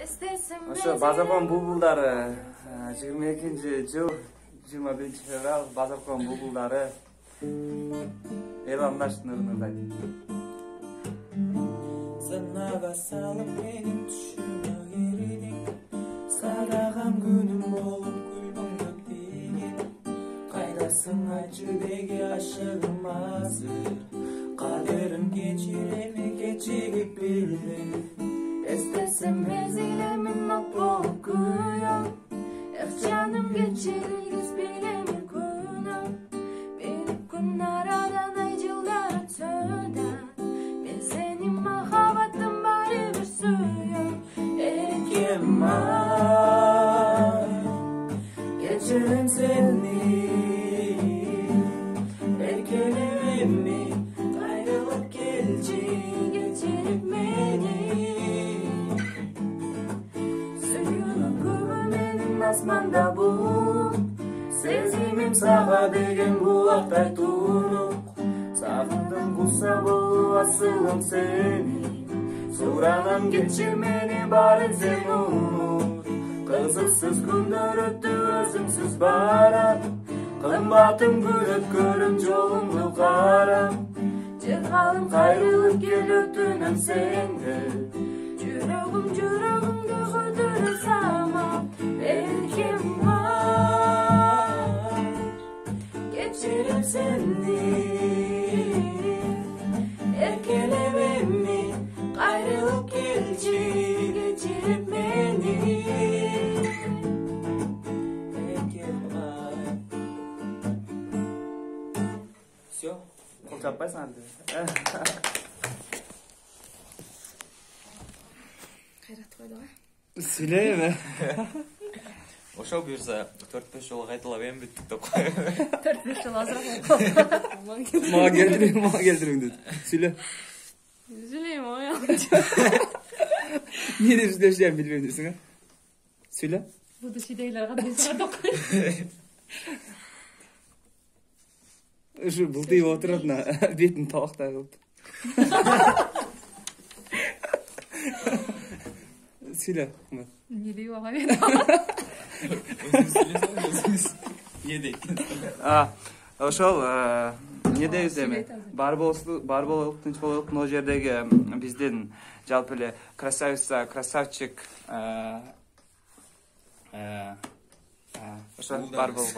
Ошо Базаркон булбулдары 22-жыл 21-февраль Базаркон булбулдары Эламдаштын ырындай. Санага салып менин түшүмө кередиң, сараган күнүм болуп гүлбөңдөк тийген. Кайдасың айтчы деги ашыгым азыр, кадырым кечиреме кечигип билдим. Estesem mezilemin mahvolup kuyum. Canım geçirilgіз bilemi günüm. Benim günler aradan aycılar ötüden. Ben senin mahabatın bari bir suyum. Erkem ay, geçirim seni. Erkelememi, ayrılıp gelci, geçirip beni. Asmanda bu Sezimim sağa degen bulakтай tunup, sağındım bulsa bu asılım seni. Suranam geçir meni bari sen unut. Kızıksız günler öttü özümsüz baram. Kımbatım gülüp görüm yolumlu karam. Cırhalım Kayrılıp gelip dönem sende. Жүрөгüm göğüdürür sama. Erkem var, geçirim seni. Erkelememi, ayrılıp gelci, geçirip beni. Erkem var. Всё. Кол чаппайсың анда. Кайрат койду го. Сүйлөйбү? Ошо буюрса 4-5 жолу кайталап эми бүттүк деп 4-5 жыл азыраак болду. Мага келтириң деди. Сүйлө. Üzüleyim o ya. Эмне деп сүйлөшөм билбейм дейсиң, а? Сүйлө. Bu da şeyler kadar sorduk. Ушу бултыйып отурат на бетин табактай кылып. Сүйлө. Ne diyor abi? Не дейт? Ошол эмне дейбиз эми? Бар бололук, тынч бололук. Могу жердеги биздин жалпы эле красавица, красавчик ошо бар болуп.